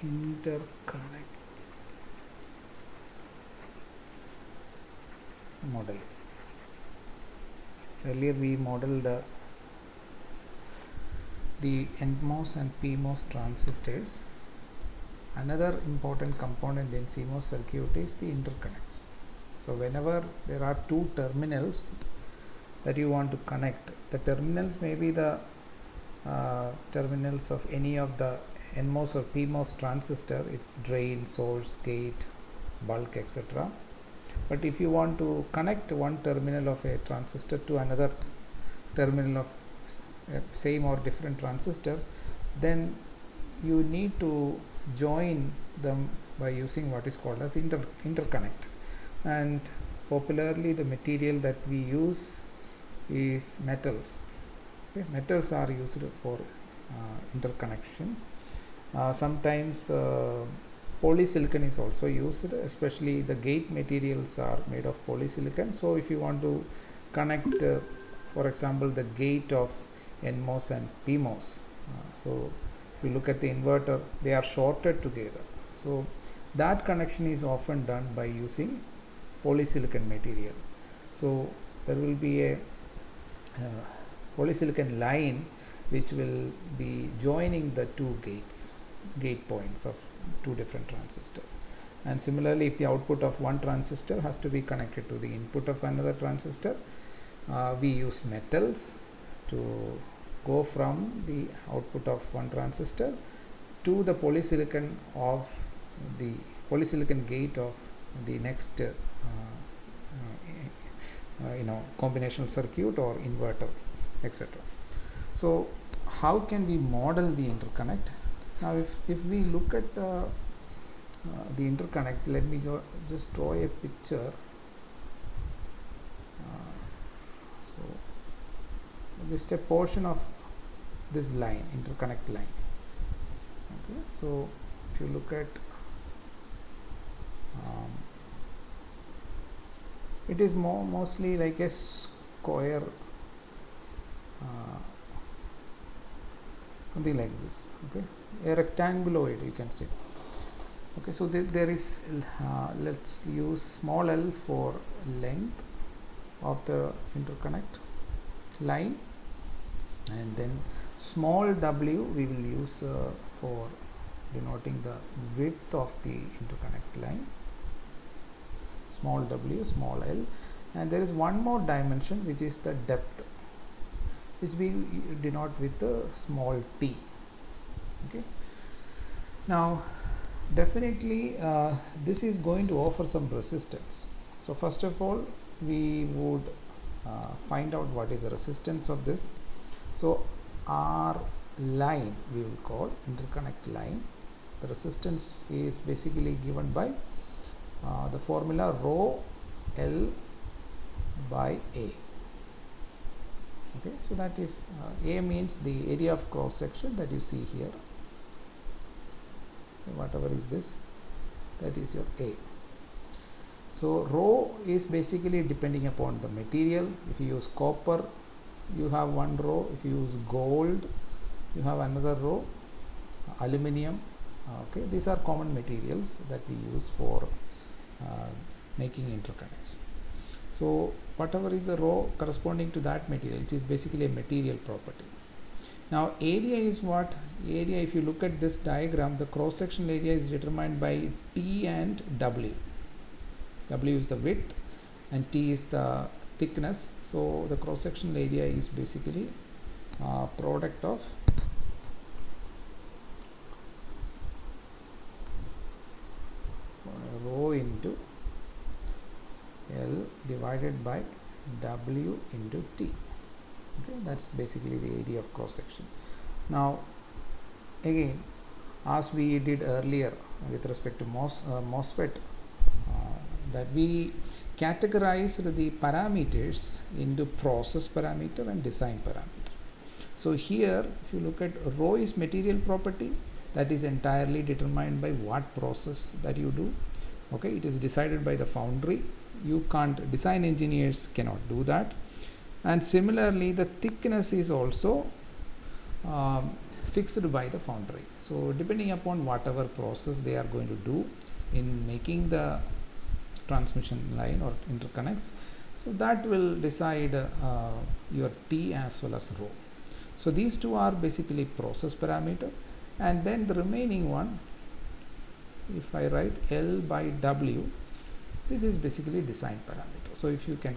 interconnect model. Earlier we modeled the NMOS and PMOS transistors. Another important component in CMOS circuit is the interconnects. So whenever there are two terminals that you want to connect, the terminals may be the terminals of any of the NMOS or PMOS transistor, its drain, source, gate, bulk, etc. But if you want to connect one terminal of a transistor to another terminal of same or different transistor, then you need to join them by using what is called as interconnect. And popularly the material that we use is metals. Okay, metals are used for interconnection. Sometimes polysilicon is also used, especially the gate materials are made of polysilicon. So if you want to connect for example the gate of NMOS and PMOS, so if you look at the inverter, they are shorted together, so that connection is often done by using polysilicon material. So there will be a polysilicon line which will be joining the two gate points of two different transistors. And similarly, if the output of one transistor has to be connected to the input of another transistor, we use metals to go from the output of one transistor to the polysilicon gate of the next combinational circuit or inverter, etc. So how can we model the interconnect? Now if we look at the interconnect, let me just draw a picture. So just a portion of this line, interconnect line. Okay, so if you look at it is mostly like a square, something like this. Okay, a rectanguloid, you can say. Okay, so there is let's use small l for length of the interconnect line, and then small w we will use for denoting the width of the interconnect line, small w, small l, and there is one more dimension which is the depth, which we denote with the small t. Okay, now definitely this is going to offer some resistance. So first of all we would find out what is the resistance of this. So our line we will call interconnect line. The resistance is basically given by the formula rho L by A. Okay, so that is A means the area of cross section that you see here. Whatever is this, that is your A. So rho is basically depending upon the material. If you use copper, you have one rho. If you use gold, you have another rho. Aluminium. Okay, these are common materials that we use for making interconnects. So whatever is the rho corresponding to that material, it is basically a material property. Now area is what? Area, if you look at this diagram, the cross sectional area is determined by T and W. W is the width and T is the thickness. So the cross sectional area is basically product of rho into L divided by W into T. Okay, that's basically the area of cross section. Now again, as we did earlier with respect to MOSFET, that we categorized the parameters into process parameter and design parameter. So here if you look at rho is material property, that is entirely determined by what process that you do. Okay, it is decided by the foundry. You can't, design engineers cannot do that. And similarly the thickness is also fixed by the foundry. So depending upon whatever process they are going to do in making the transmission line or interconnects, so that will decide your T as well as rho. So these two are basically process parameter, and then the remaining one, if I write L by W, this is basically design parameter. So if you can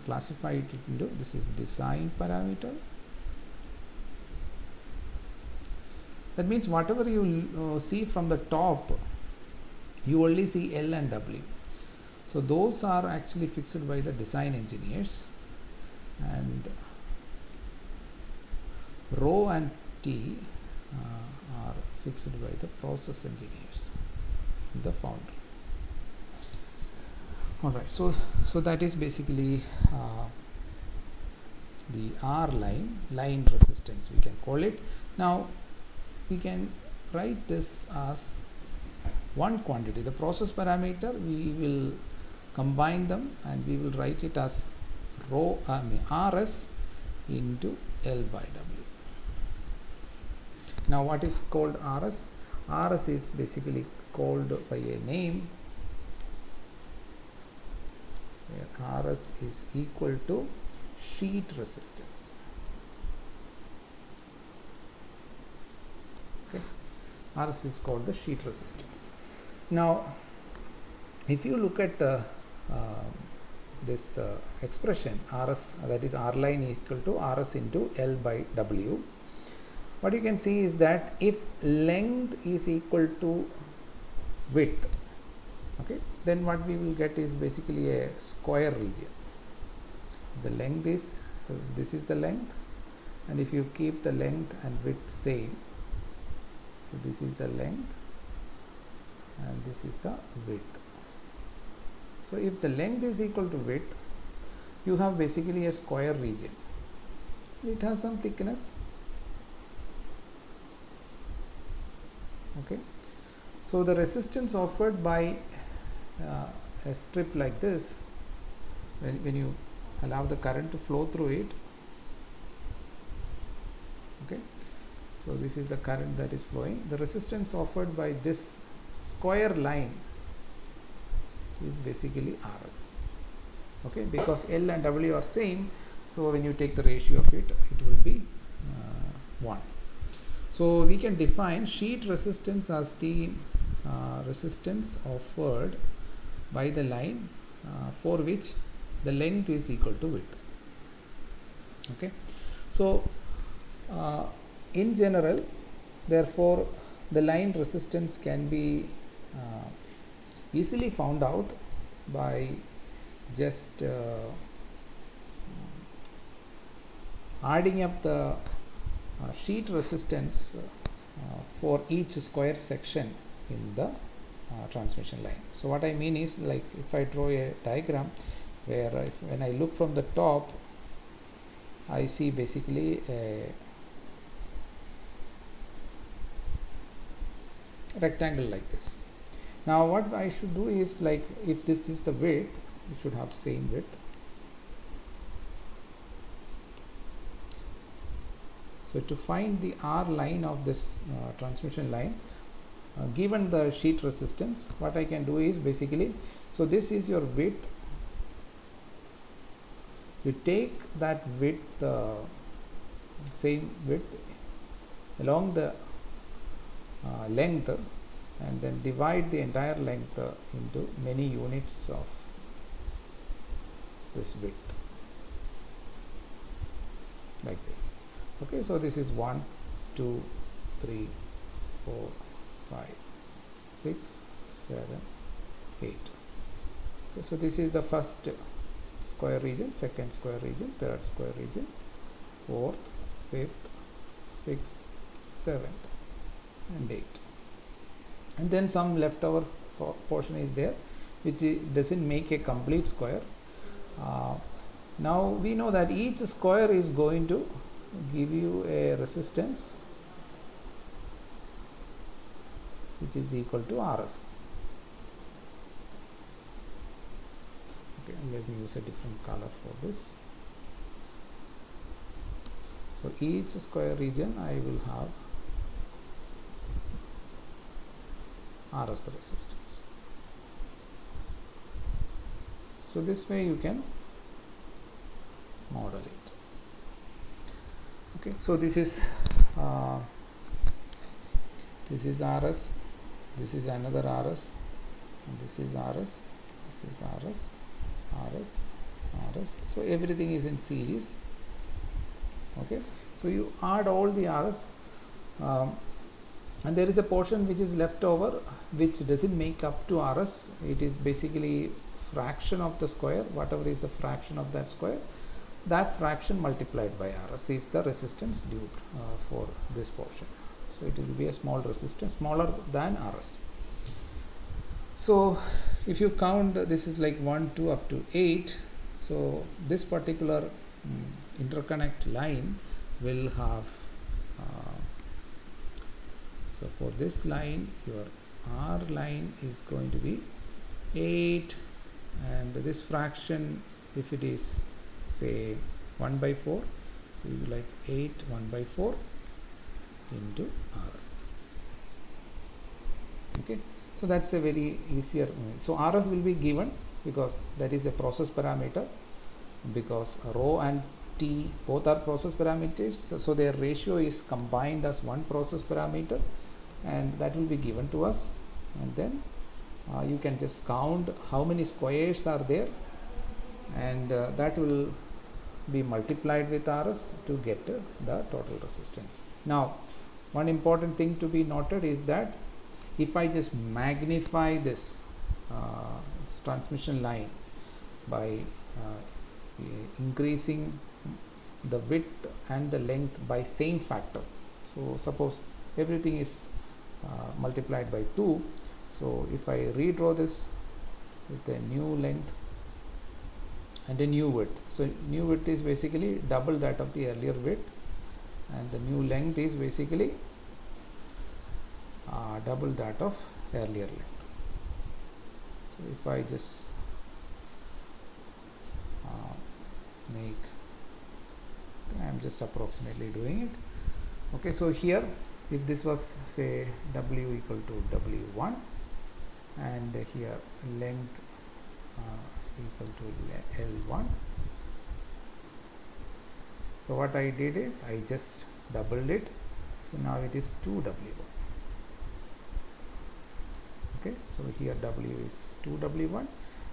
classify it into, this is design parameter. That means whatever you see from the top, you only see L and W. So those are actually fixed by the design engineers, and rho and T are fixed by the process engineers, the foundry. Alright, so that is basically the R line resistance, we can call it. Now we can write this as one quantity. The process parameter, we will combine them and we will write it as RS into L by W. Now what is called RS? RS is basically called by a name where RS is equal to sheet resistance. Okay, RS is called the sheet resistance. Now if you look at this expression RS, that is R line equal to RS into L by W, what you can see is that if length is equal to width, okay, then what we will get is basically a square region. The length is, so this is the length, and if you keep the length and width same, so this is the length and this is the width. So if the length is equal to width, you have basically a square region. It has some thickness. Okay, so the resistance offered by a strip like this, when you allow the current to flow through it, okay, so this is the current that is flowing. The resistance offered by this square line is basically RS. Okay, because L and W are same, so when you take the ratio of it, it will be 1. So we can define sheet resistance as the resistance offered by the line for which the length is equal to width. Okay, so in general, therefore the line resistance can be easily found out by just adding up the sheet resistance for each square section in the transmission line. So what I mean is, like if I draw a diagram where when I look from the top, I see basically a rectangle like this. Now what I should do is, like if this is the width, it should have same width. So to find the R line of this transmission line, given the sheet resistance, what I can do is basically, so this is your width, you take that width, same width along the length, and then divide the entire length into many units of this width, like this. Okay, so this is 1, 2, 3, 4, 5, 6, 7, 8. Okay, so this is the first square region, second square region, third square region, fourth, fifth, sixth, seventh, and 8. And then some leftover portion is there, which doesn't make a complete square. Now we know that each square is going to give you a resistance which is equal to RS. Okay, let me use a different color for this. So each square region I will have RS resistance. So this way you can model it. Okay, so this is RS, this is another RS, and this is RS, this is RS, RS, RS. So everything is in series. Okay, so you add all the RS, and there is a portion which is left over which doesn't make up to RS. It is basically fraction of the square. Whatever is the fraction of that square, that fraction multiplied by RS is the resistance due for this portion. So it will be a small resistance, smaller than RS. So if you count, this is like 1, 2 up to 8. So this particular interconnect line will have so for this line, your R line is going to be 8, and this fraction, if it is say 1 by 4, so you will like 8 1 by 4 into RS. Okay, so that's a very easier. So RS will be given because that is a process parameter, because rho and T both are process parameters, so their ratio is combined as one process parameter, and that will be given to us, and then you can just count how many squares are there, and that will be multiplied with RS to get the total resistance. Now one important thing to be noted is that if I just magnify this transmission line by increasing the width and the length by same factor, so suppose everything is multiplied by 2, so if I redraw this with a new length and a new width, so new width is basically double that of the earlier width, and the new length is basically double that of earlier length. So if I just make, I am just approximately doing it. Okay, so here if this was say W equal to W1, and here length equal to L1, so what I did is I just doubled it, so now it is 2W1. Okay, so here W is 2W1,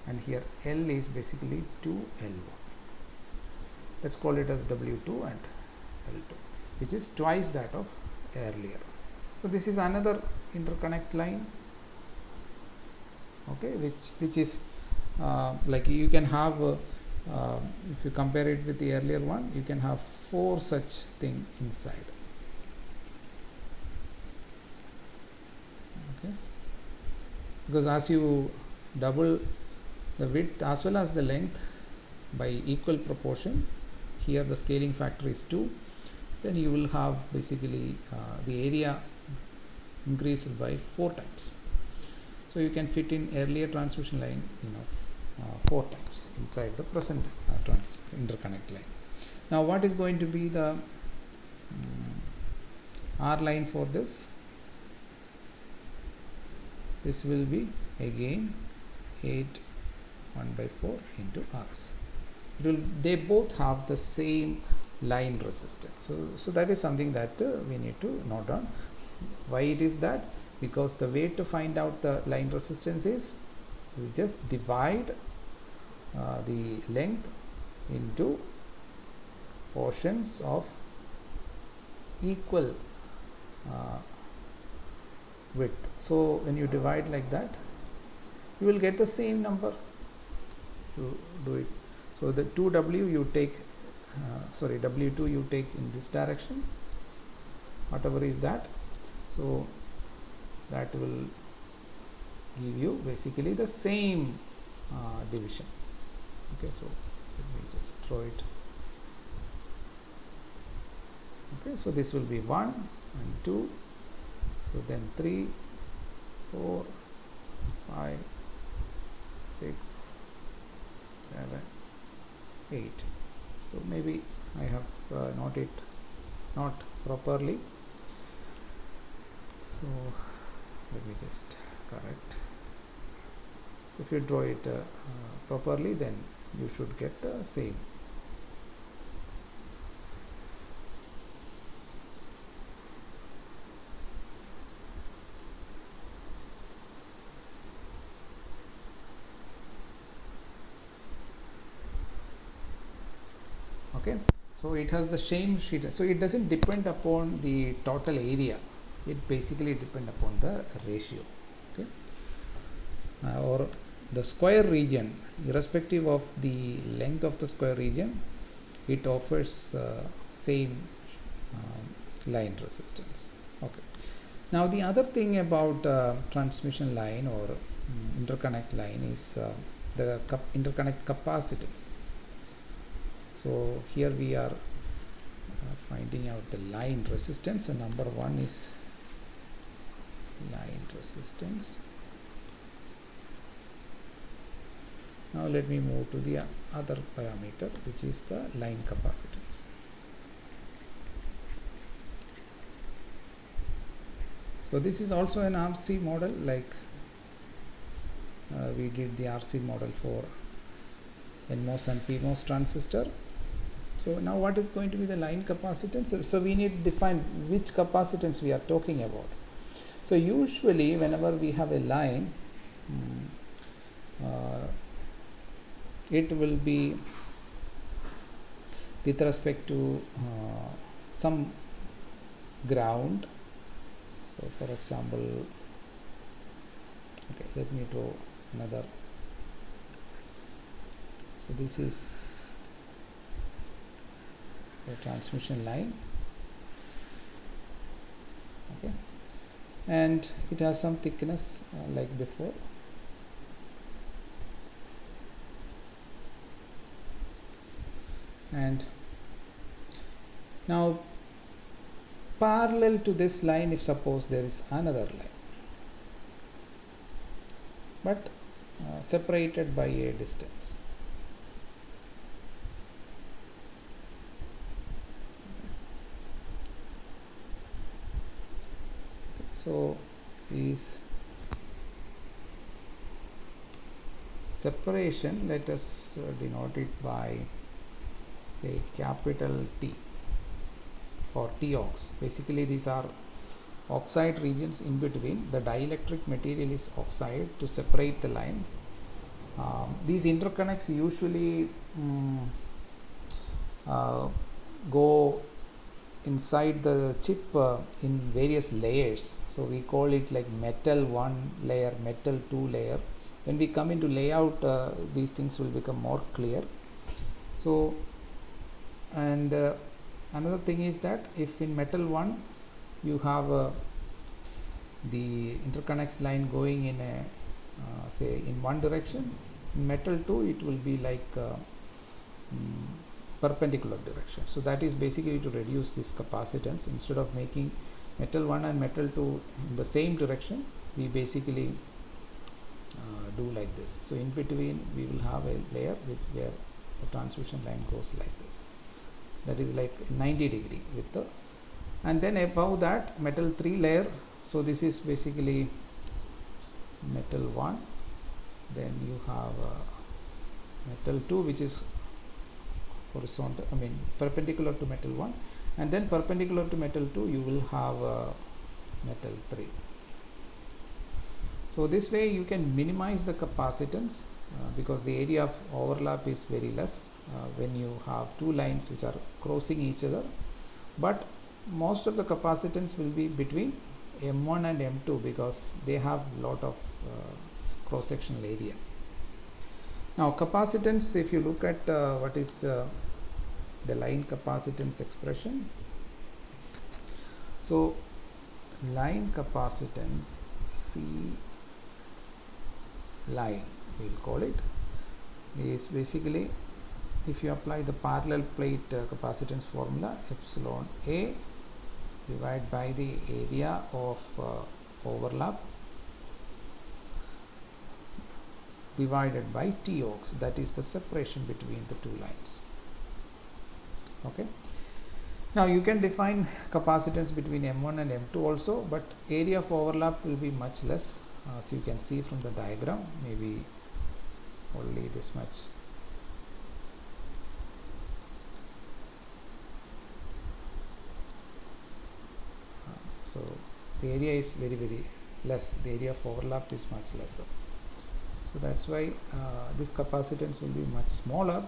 and here L is basically 2L1. Let's call it as W2 and L2, which is twice that of earlier. So this is another interconnect line, okay, which is like you can have if you compare it with the earlier one, you can have 4 such thing inside. Okay, because as you double the width as well as the length by equal proportion, here the scaling factor is 2, then you will have basically the area increased by 4 times. So you can fit in earlier transmission line 4 times inside the present interconnect line. Now what is going to be the R line for this? This will be again 8 1 by 4 into RS. They both have the same line resistance. So that is something that we need to note down. Why it is that? Because the way to find out the line resistance is you just divide the length into portions of equal width. So when you divide like that, you will get the same number to do it. So the 2W you take W2 you take in this direction, whatever is that, so that will give you basically the same division. Okay, so let me just draw it. Okay, so this will be 1 and 2, so then 3 4 5 6 7 8. So maybe I have not it not properly. So let me just correct. So if you draw it properly, then you should get the same. Okay, so it has the same sheet, so it doesn't depend upon the total area, it basically depend upon the ratio. Okay, or the square region, irrespective of the length of the square region, it offers same line resistance. Okay, now the other thing about transmission line or interconnect line is the interconnect capacitance. So here we are finding out the line resistance. So number one is line resistance. Now let me move to the other parameter, which is the line capacitance. So this is also an RC model, like we did the RC model for NMOS and PMOS transistor. So now what is going to be the line capacitance? So we need to define which capacitance we are talking about. So usually whenever we have a line, it will be with respect to some ground. So for example, okay, let me draw another. So this is a transmission line, okay, and it has some thickness like before. And now parallel to this line, if suppose there is another line, but separated by a distance. So is separation, let us denote it by say capital T or T-ox. Basically these are oxide regions in between. The dielectric material is oxide to separate the lines. These interconnects usually go inside the chip in various layers. So we call it like metal 1 layer, metal 2 layer. When we come into layout, these things will become more clear. So and another thing is that if in metal 1 you have the interconnects line going in a say in one direction, in metal 2 it will be like perpendicular direction. So that is basically to reduce this capacitance. Instead of making metal 1 and metal 2 in the same direction, we basically do like this. So in between we will have a layer where the transmission line goes like this, that is like 90° with the, and then above that metal 3 layer. So this is basically metal 1, then you have metal 2 which is horizontal, I mean perpendicular to metal 1, and then perpendicular to metal 2 you will have metal 3. So this way you can minimize the capacitance because the area of overlap is very less when you have two lines which are crossing each other, but most of the capacitance will be between M1 and M2 because they have lot of cross-sectional area. Now capacitance, if you look at what is the line capacitance expression, so line capacitance C line we will call it is basically, if you apply the parallel plate capacitance formula, epsilon A divided by the area of overlap divided by T-ox, that is the separation between the two lines. Okay, Now you can define capacitance between M1 and M2 also, but area of overlap will be much less, as you can see from the diagram, maybe only this much. So the area is very less, the area of overlap is much lesser. So that's why this capacitance will be much smaller,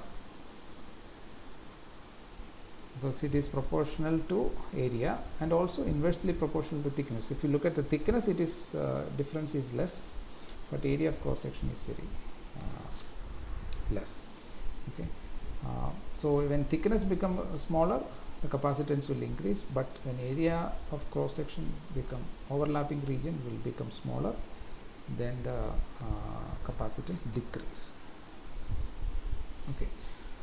because it is proportional to area and also inversely proportional to thickness. If you look at the thickness, it is difference is less, but area of cross section is very less. Okay, so when thickness become smaller, the capacitance will increase, but when area of cross section become overlapping region will become smaller, then the capacitance decrease. Okay,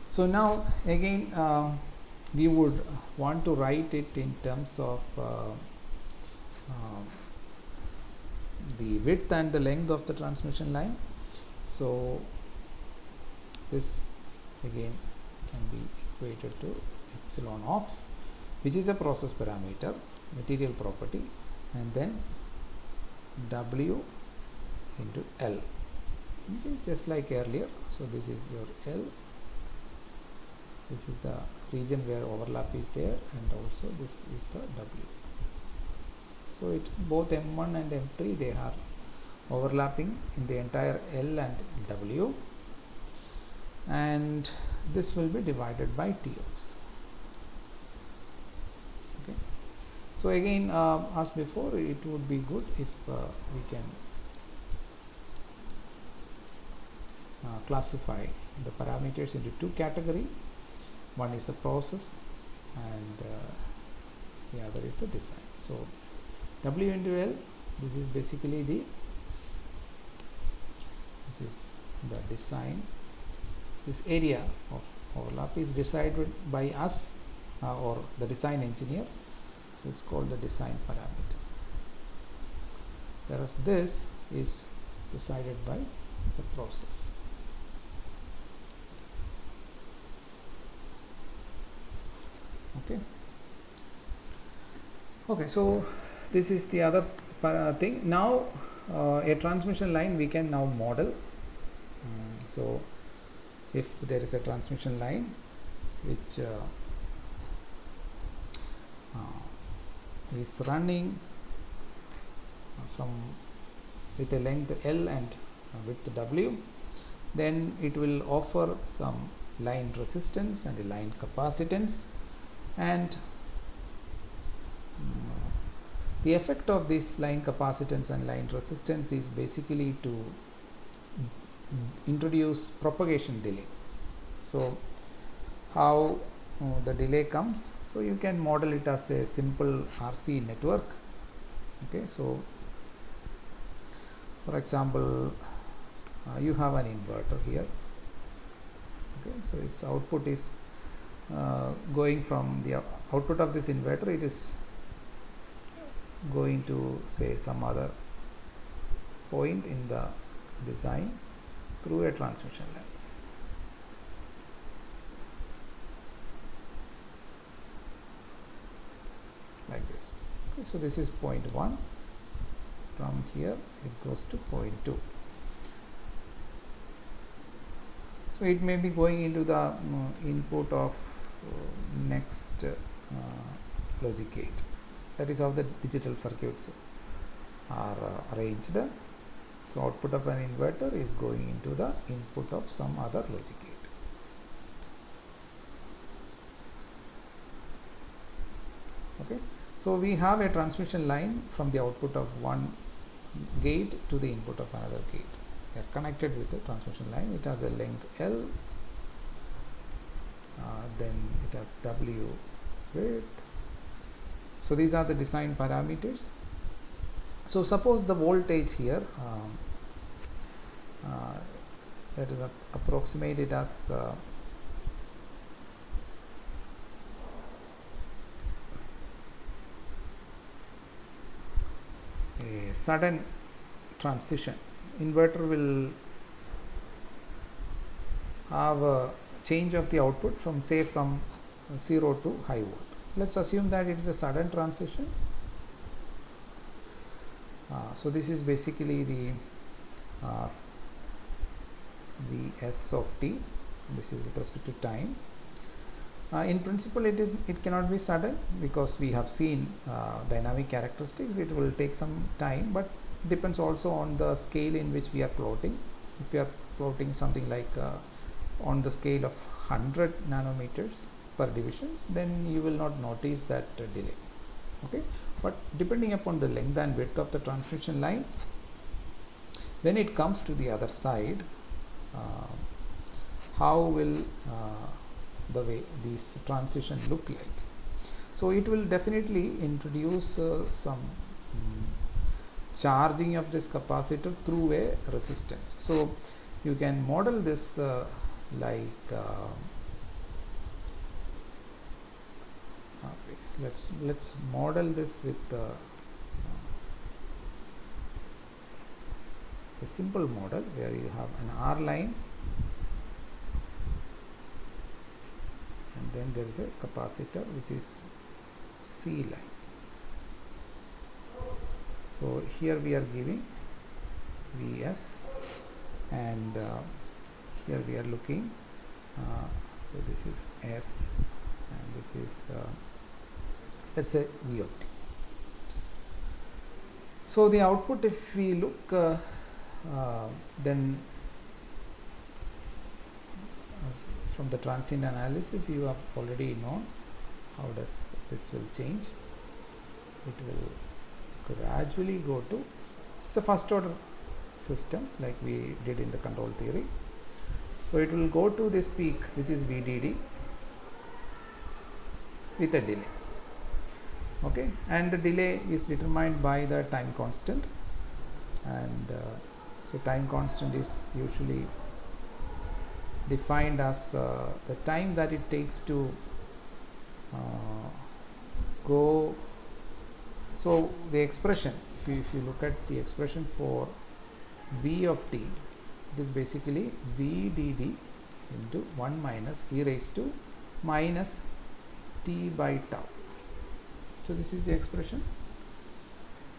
so now again we would want to write it in terms of the width and the length of the transmission line. So this again can be equated to epsilon ox, which is a process parameter, material property, and then W into L, okay, just like earlier. So this is your L, this is the region where overlap is there, and also this is the W. So it both M1 and M3, they are overlapping in the entire L and W, and this will be divided by TX. Okay. So again, as before, it would be good if we can classify the parameters into two categories. One is the process and the other is the design. So W into L, this is basically this is the design. This area of overlap is decided by us or the design engineer, so it's called the design parameter, whereas this is decided by the process. Okay, so this is the other thing. Now a transmission line we can now model. So if there is a transmission line which is running from with a length L and width W, then it will offer some line resistance and a line capacitance, and the effect of this line capacitance and line resistance is basically to introduce propagation delay. So how the delay comes, so you can model it as a simple RC network. Okay, so for example, you have an inverter here. Okay, so its output is going from the output of this inverter, it is going to say some other point in the design through a transmission line. Like this. Okay, so this is point 1. From here it goes to point 2. So it may be going into the input of next logic gate. That is how the digital circuits are arranged. So output of an inverter is going into the input of some other logic gate. Okay, so we have a transmission line from the output of one gate to the input of another gate. They are connected with the transmission line. It has a length L, then it has W width. So these are the design parameters. So suppose the voltage here, let us approximate it as a sudden transition. Inverter will have a change of the output from, say, from 0 to high volt. let's assume that it is a sudden transition. So this is basically the Vs of t. This is with respect to time. In principle, it cannot be sudden, because we have seen dynamic characteristics. It will take some time, but depends also on the scale in which we are plotting. If we are plotting something like on the scale of 100 nanometers per divisions, then you will not notice that delay. Okay, but depending upon the length and width of the transmission line, when it comes to the other side, how will the way these transition look like? So it will definitely introduce some charging of this capacitor through a resistance. So you can model this like let's model this with a simple model where you have an R line, and then there is a capacitor which is C line. So here we are giving Vs, and here we are looking, so this is S, and this is let's say V of t. So the output, if we look then from the transient analysis, you have already known how does this will change. It will gradually go to, it's a first order system like we did in the control theory. So it will go to this peak, which is VDD, with a delay. Okay, and the delay is determined by the time constant, and so time constant is usually defined as the time that it takes to go. So the expression, if you look at the expression for V of t, it is basically VDD into 1 minus e raised to minus t by tau. So this is the expression.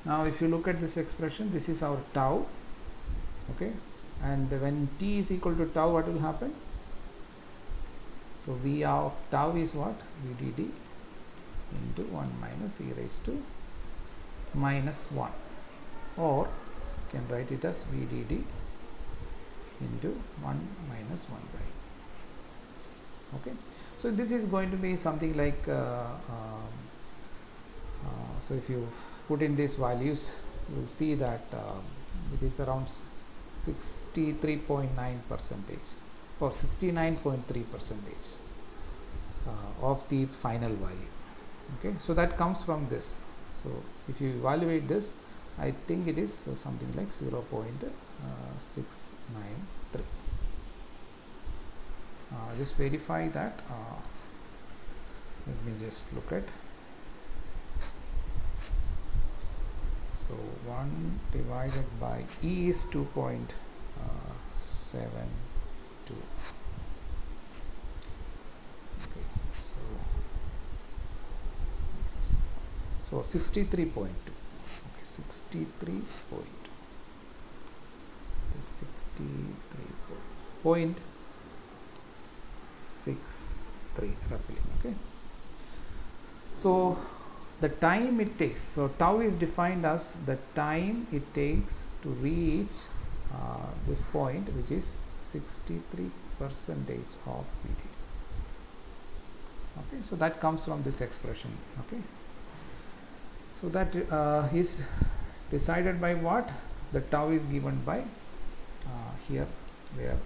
Now if you look at this expression, this is our tau. Okay, and when t is equal to tau, what will happen? So V of tau is what? VDD into 1 minus e raised to minus 1, or you can write it as VDD into 1 minus 1 by. Okay, so this is going to be something like so if you put in these values, you will see that it is around 63.9% or 69.3% of the final value. Okay, so that comes from this. So if you evaluate this, I think it is something like 0.693. Just verify that. Let me just look at. So 1 divided by E is 2.72. Okay, so 63.2. Okay, 63.2. 63.63 roughly. Okay, so the time it takes, so tau is defined as the time it takes to reach this point, which is 63% of VDD. Okay, so that comes from this expression. Okay, so that is decided by what? The tau is given by here, where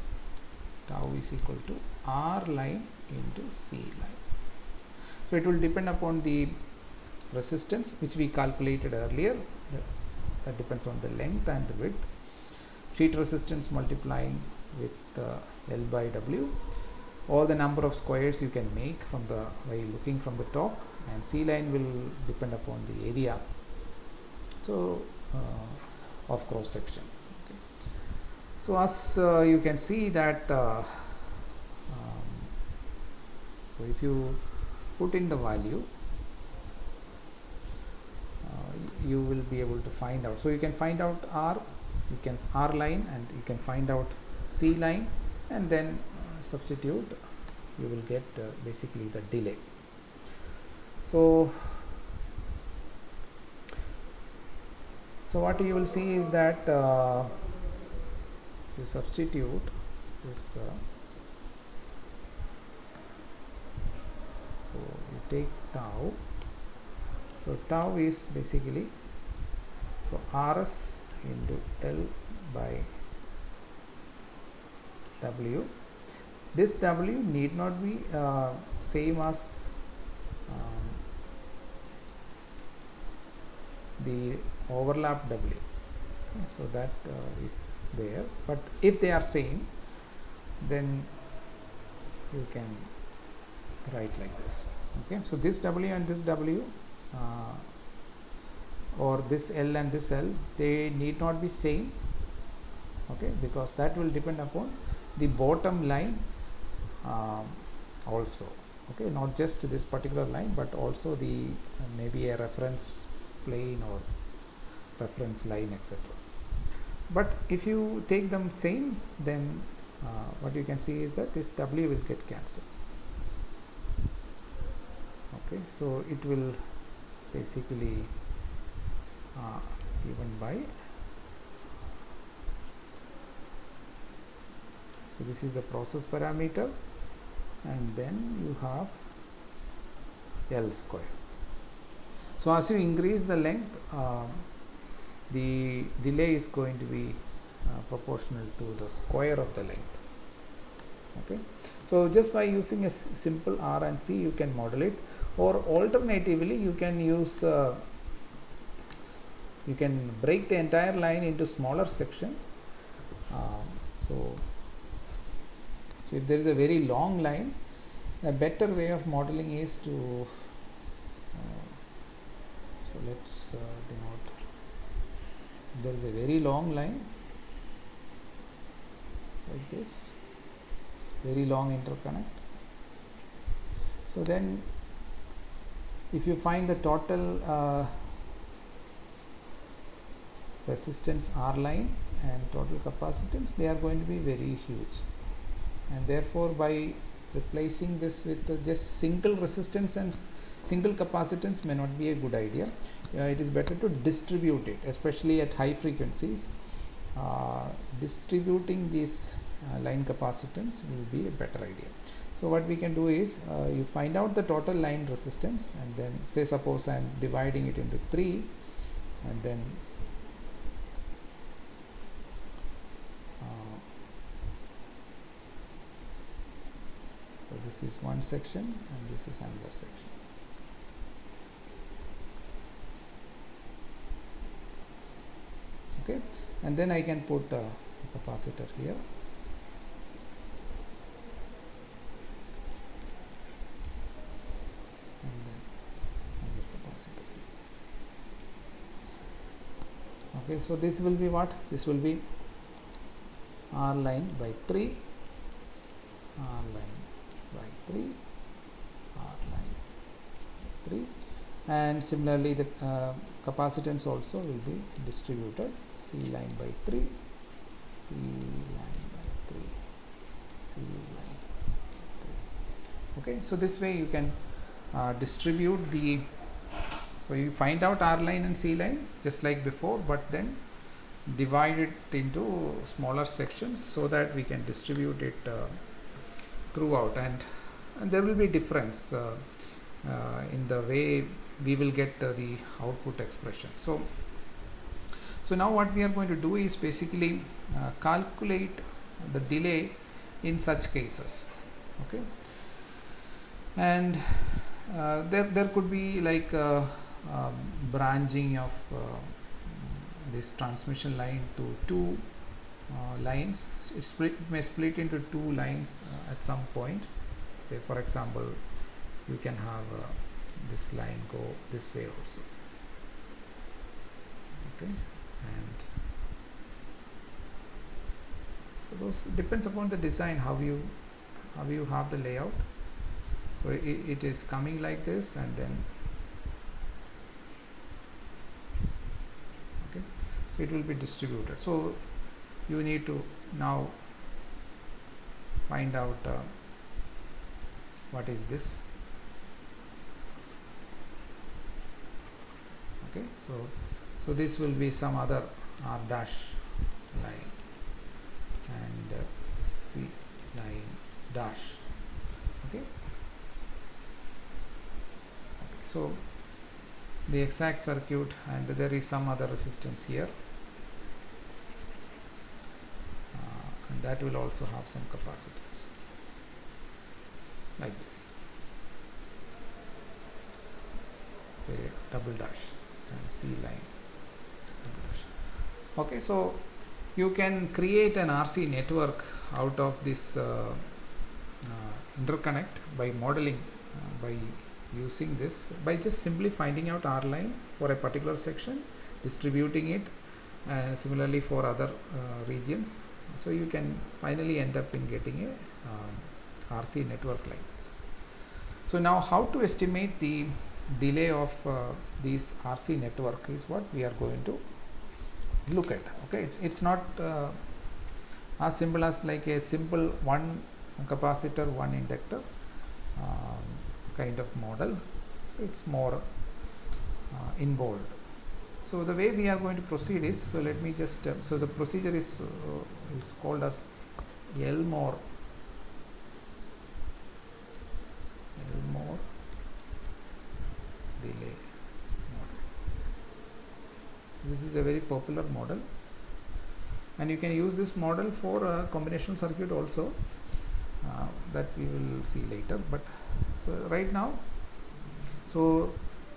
tau is equal to R line into C line. So it will depend upon the resistance which we calculated earlier. That depends on the length and the width. Sheet resistance multiplying with L by W, or the number of squares you can make from the by looking from the top, and C line will depend upon the area, so of cross section. Okay. So as you can see that so if you put in the value, you will be able to find out. So you can find out R, you can R line, and you can find out C line, and then substitute, you will get basically the delay. So what you will see is that you substitute this, so you take tau. So tau is basically, so Rs into L by W. This W need not be same as the overlap W. So that is there, but if they are same, then you can write like this. Okay, so this W and this W, or this L and this L, they need not be same. Okay, because that will depend upon the bottom line also. Okay, not just this particular line, but also the maybe a reference plane or reference line, etc. But if you take them same, then what you can see is that this W will get cancelled. Okay, so it will basically given by, so this is a process parameter, and then you have L square. So as you increase the length, the delay is going to be proportional to the square of the length. Okay, so just by using a simple R and C, you can model it, or alternatively you can use you can break the entire line into smaller section. So if there is a very long line, a better way of modeling is to so let's denote, there is a very long line like this, very long interconnect. So then if you find the total resistance R line and total capacitance, they are going to be very huge, and therefore by replacing this with just single resistance and single capacitance may not be a good idea. It is better to distribute it, especially at high frequencies. Distributing this line capacitance will be a better idea. So what we can do is you find out the total line resistance, and then say suppose I am dividing it into 3, and then so this is one section and this is another section. Okay, and then I can put a capacitor here, and then another capacitor. Okay, so this will be what? This will be R line by 3, R line by 3, R line by 3, and similarly the capacitance also will be distributed, C line by 3, C line by 3, C line by 3. Okay, so this way you can distribute the, so you find out R line and C line just like before, but then divide it into smaller sections so that we can distribute it throughout, and there will be difference in the way we will get the output expression. So now what we are going to do is basically calculate the delay in such cases. Okay, and there could be like branching of this transmission line to two lines. So it may split into two lines at some point. Say for example, you can have this line go this way also. Okay, and so those depends upon the design, how you have the layout. So it is coming like this, and then so it will be distributed. So you need to now find out what is this. Okay, so this will be some other R dash line and C line dash. Okay, so the exact circuit, and there is some other resistance here, and that will also have some capacitance like this, say double dash and C line double dash. Okay, so you can create an RC network out of this interconnect by modeling, by using this, by just simply finding out R line for a particular section, distributing it, and similarly for other regions. So you can finally end up in getting a RC network like this. So now how to estimate the delay of these RC network is what we are going to look at. Okay, it's not as simple as like a simple one capacitor, one inductor kind of model. So it's more involved. So the way we are going to proceed is, so let me just so the procedure is called as Elmore delay model. This is a very popular model, and you can use this model for a combination circuit also, that we will see later. But so right now, so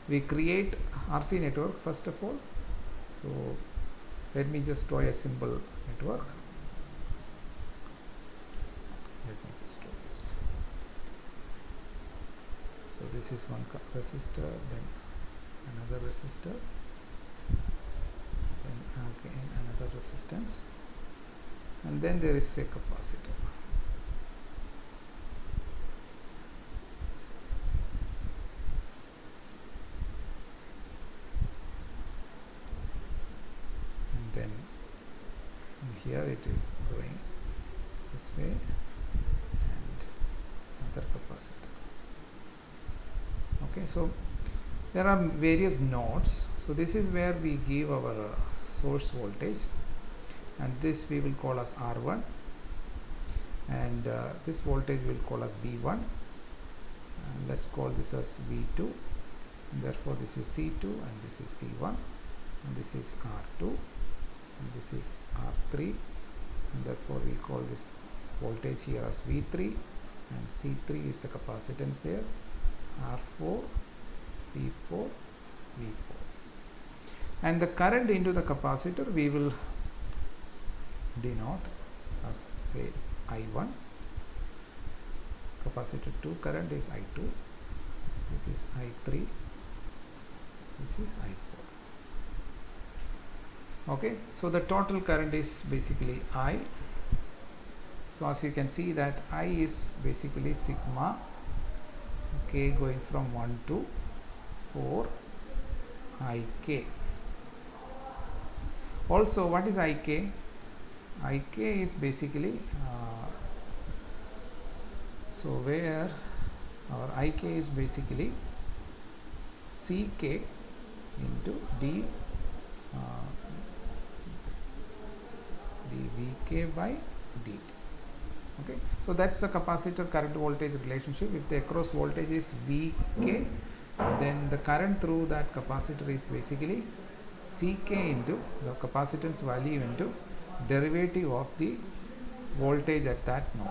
we create RC network first of all. So let me just draw a simple network. Let me just draw this. So this is one resistor, then another resistor, then again another resistance, and then there is a capacitor. Then here it is going this way, and another capacitor. Okay, so there are various nodes. So this is where we give our source voltage, and this we will call as R1, and this voltage we will call as V1, and let's call this as V2, and therefore this is C2, and this is C1, and this is R2, and this is R3, and therefore we call this voltage here as V3, and C3 is the capacitance there, R4, C4, V4, and the current into the capacitor we will denote as, say, I1. Capacitor 2 current is I2, this is I3, this is I4. Okay, so the total current is basically I. So as you can see that I is basically sigma k going from 1 to 4 Ik. Also, what is Ik? Ik is basically so where our Ik is basically Ck into d dVk by dt. Okay, so that's the capacitor current voltage relationship. If the across voltage is Vk, then the current through that capacitor is basically Ck into the capacitance value into derivative of the voltage at that node.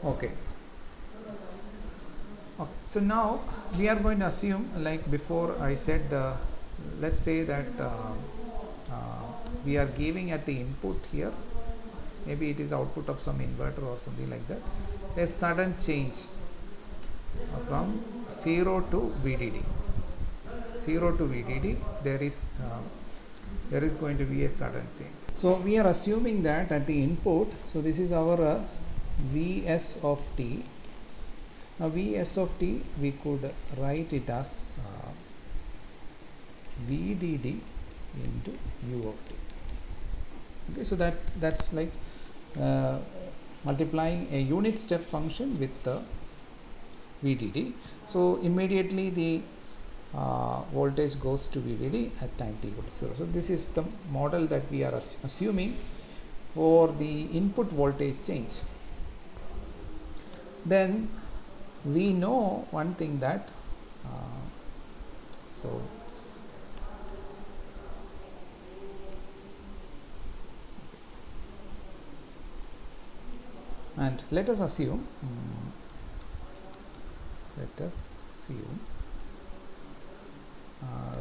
Okay. Okay, so now we are going to assume, like before I said, let's say that we are giving at the input here, maybe it is output of some inverter or something like that, a sudden change from 0 to VDD. 0 to VDD, there is going to be a sudden change. So we are assuming that at the input, so this is our Vs of t. Now Vs of t, we could write it as VDD into u of t. Okay, so that's like uh, multiplying a unit step function with the VDD. So immediately the voltage goes to VDD at time t equal to 0. So this is the model that we are assuming for the input voltage change. Then we know one thing that so and let us assume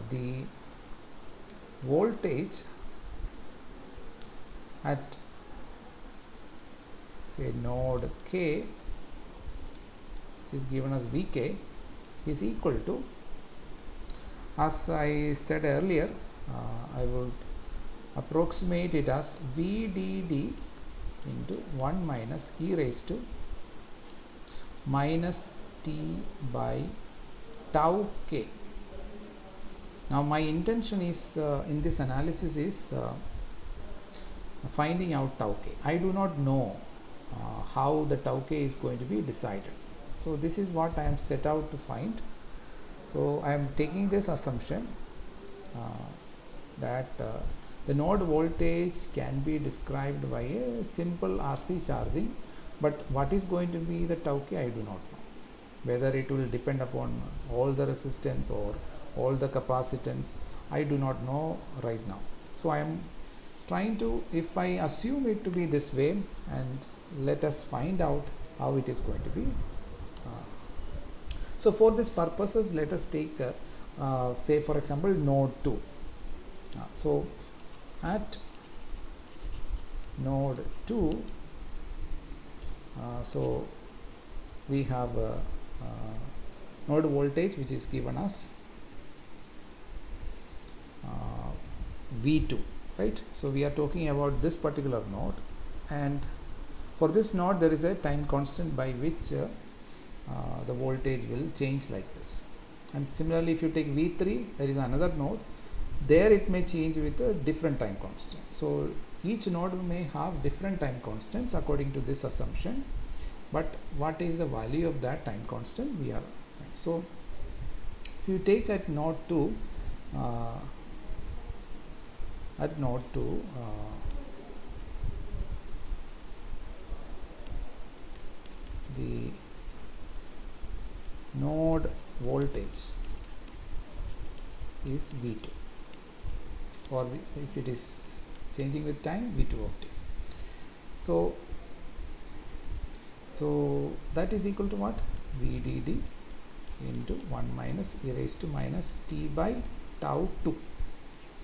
the voltage at say node K, which is given as Vk, is equal to, as I said earlier, I would approximate it as VDD into 1 minus e raised to minus t by tau k. Now my intention is in this analysis is finding out tau k. I do not know how the tau k is going to be decided. So this is what I am set out to find. So I am taking this assumption that the node voltage can be described by a simple RC charging, but what is going to be the tau k, I do not know. Whether it will depend upon all the resistance or all the capacitance, I do not know right now. So I am trying to, if I assume it to be this way, and let us find out how it is going to be. So for this purposes, let us take say for example node 2. So at node 2, so we have node voltage which is given as V2, right? So we are talking about this particular node, and for this node there is a time constant by which the voltage will change like this. And similarly, if you take V3, there is another node, there it may change with a different time constant. So each node may have different time constants according to this assumption, but what is the value of that time constant we are. So if you take at node 2, the node voltage is V2, or if it is changing with time, V2 of t. So that is equal to what? VDD into 1 minus e raised to minus t by tau 2.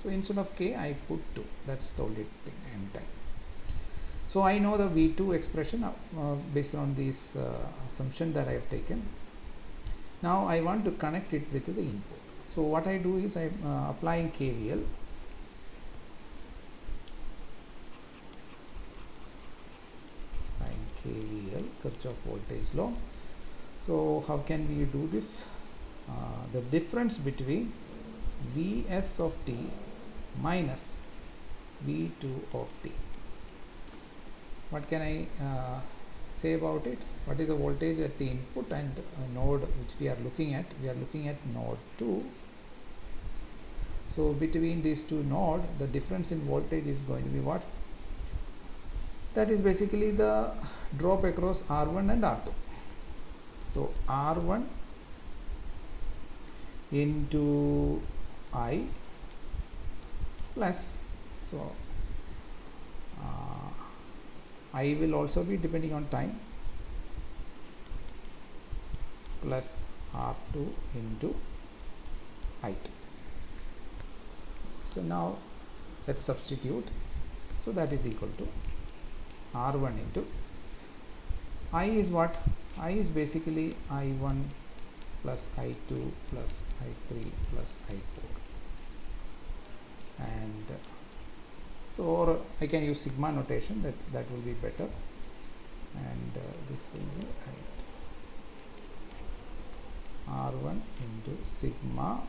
So instead of k, I put 2. That's the only thing I am trying. So I know the V2 expression based on this assumption that I have taken. Now I want to connect it with the input. So what I do is I am applying KVL. KVL, Kirchhoff voltage law. So how can we do this? The difference between Vs of t minus V2 of t. What can I say about it? What is the voltage at the input and node which we are looking at? We are looking at node 2. So between these two nodes, the difference in voltage is going to be what? That is basically the drop across R1 and R2. So R1 into I plus, so I will also be depending on time, plus R2 into I2. So now let's substitute. So that is equal to R1 into I is what? I is basically I1 plus I2 plus I3 plus I4, and so, or I can use sigma notation, that will be better, and this will be R1 into sigma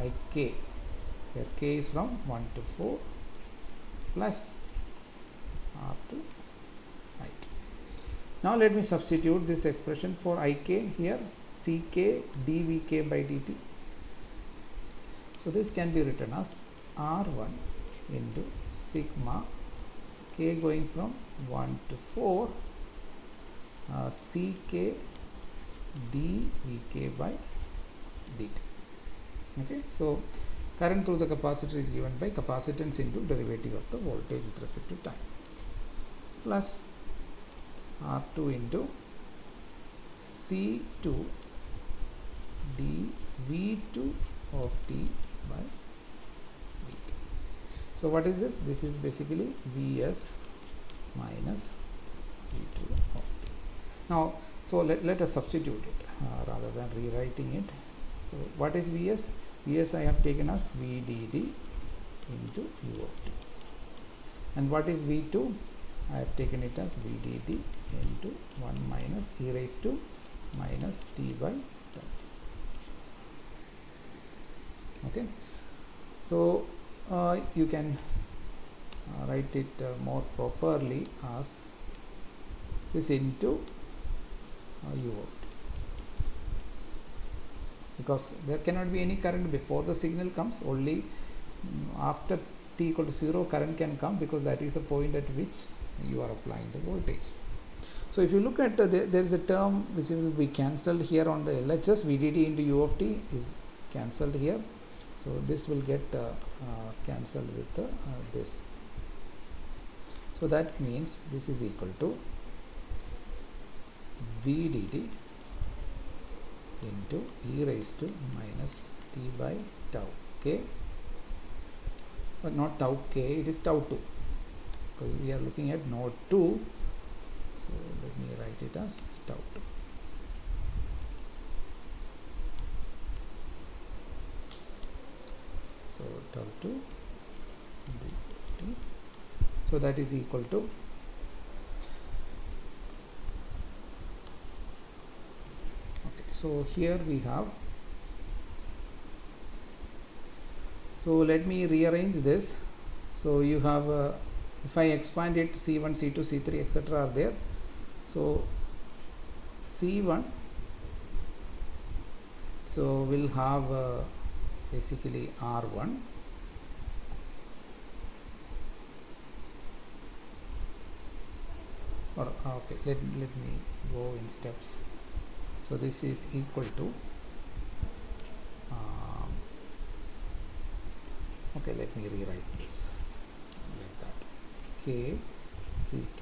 Ik Here k is from 1 to 4 plus r to ik. Now let me substitute this expression for ik here, ck dvk by dt. So this can be written as r1 into sigma k going from 1 to 4 ck dvk by dt. Okay, so current through the capacitor is given by capacitance into derivative of the voltage with respect to time plus R2 into C2 dV2 of t by dt. So what is this? This is basically Vs minus V2 of t. Now, so let us substitute it rather than rewriting it. So what is Vs? Vs I have taken as Vdd into u of t. And what is V2? I have taken it as Vdd into 1 minus e raised to minus t by tau. Okay. So you can write it more properly as this into u of t, because there cannot be any current before the signal comes. Only after t equal to 0 current can come, because that is the point at which you are applying the voltage. So if you look at there is a term which will be cancelled here on the LHS. Vdd into u of t is cancelled here, so this will get cancelled with this. So that means this is equal to Vdd into e raised to minus t by tau k, but not tau k, it is tau 2, because we are looking at node 2. So let me write it as tau 2. So tau 2 dt. So that is equal to so here we have, so let me rearrange this. So you have if I expand it, C1, C2, C3 etc. are there. So C1, so we'll have basically R1 or okay, let me go in steps. So this is equal to okay, let me rewrite this like that, k ck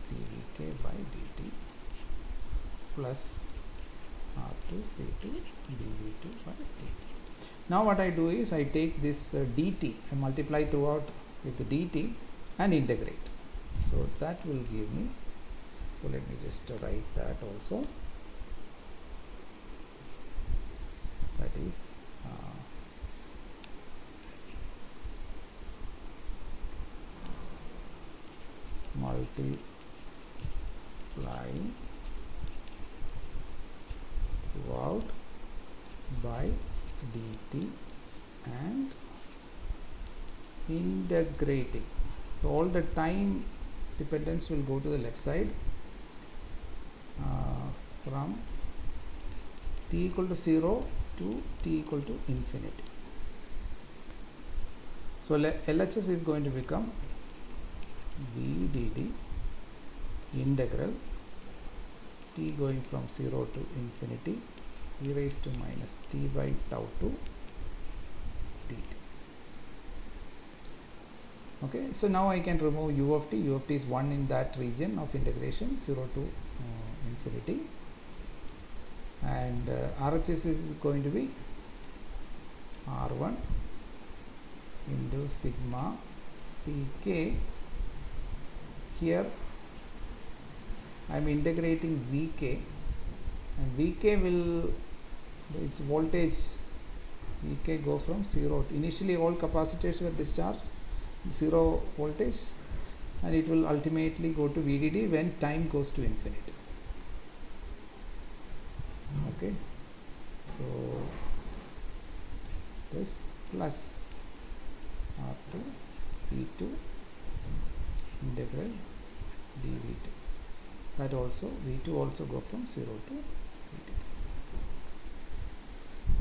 dvk by dt plus r2 c2 dv2 by dt. Now what I do is I take this dt and multiply throughout with the dt and integrate. So that will give me, so let me just write that also. That is multiplying throughout by dt and integrating. So all the time dependence will go to the left side from t equal to 0 to t equal to infinity. So LHS is going to become Vdd integral t going from 0 to infinity e raised to minus t by tau 2 dt. Okay, so now I can remove u of t. U of t is 1 in that region of integration, 0 to infinity, and RHS is going to be R1 into sigma ck. Here I am integrating Vk, and Vk will, its voltage Vk go from 0 to, initially all capacitors were discharged 0 voltage, and it will ultimately go to Vdd when time goes to infinity. Okay, so this plus R2 C2 integral dV2. That also V2 also go from 0 to VT.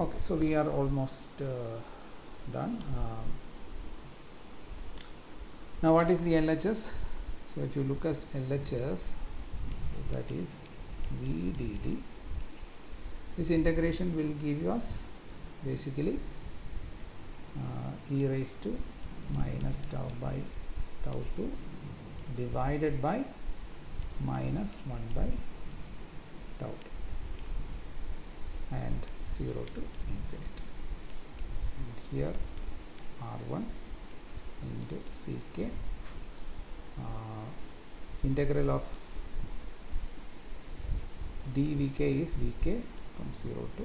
Okay, so we are almost done. Now what is the LHS? So if you look at LHS, so that is VDD. This integration will give us basically e raised to minus tau by tau 2 divided by minus 1 by tau 2 and 0 to infinity. And here R1 into Ck, integral of dVk is Vk from 0 to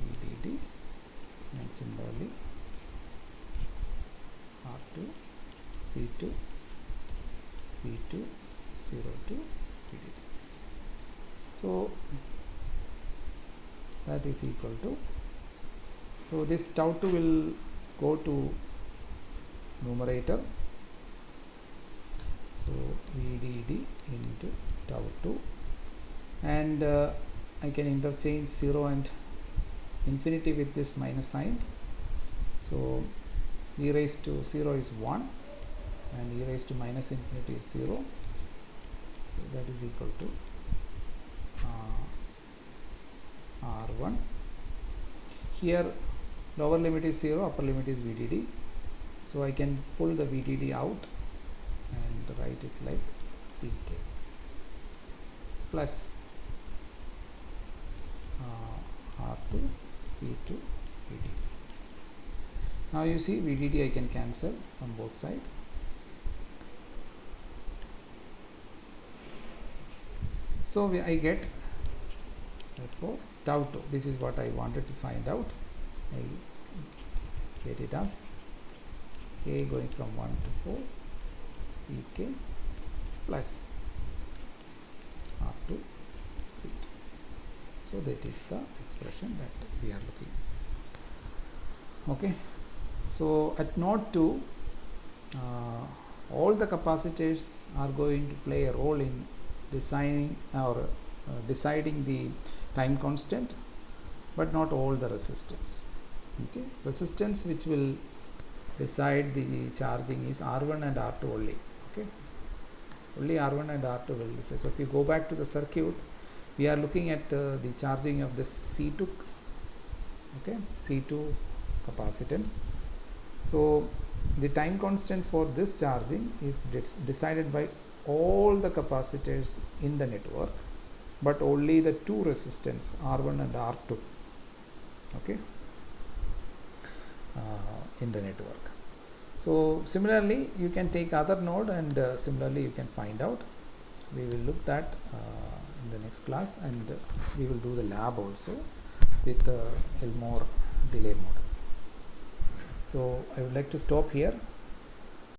VDD, and similarly R2 C2 V2 0 to VDD. So that is equal to, so this tau 2 will go to numerator, so VDD into tau 2, and I can interchange 0 and infinity with this minus sign. So e raised to 0 is 1 and e raised to minus infinity is 0, so that is equal to R1. Here lower limit is 0, upper limit is VDD, so I can pull the VDD out and write it like Ck plus R2 C2 VDD. Now you see VDD I can cancel from both sides. So I get, therefore tau 2, this is what I wanted to find out. I get it as k going from 1 to 4 Ck plus R2 C2. So that is the expression that we are looking at. Okay, so at node 2 all the capacitors are going to play a role in deciding the time constant, but not all the resistance. Okay, resistance which will decide the charging is R1 and R2 only. Okay, only R1 and R2 will decide. So if you go back to the circuit, we are looking at the charging of the C2, okay, C2 capacitance. So the time constant for this charging is decided by all the capacitors in the network, but only the two resistance R1 and R2, okay, in the network. So similarly you can take other node and similarly you can find out. We will look that in the next class, and we will do the lab also with Elmore delay model. So I would like to stop here.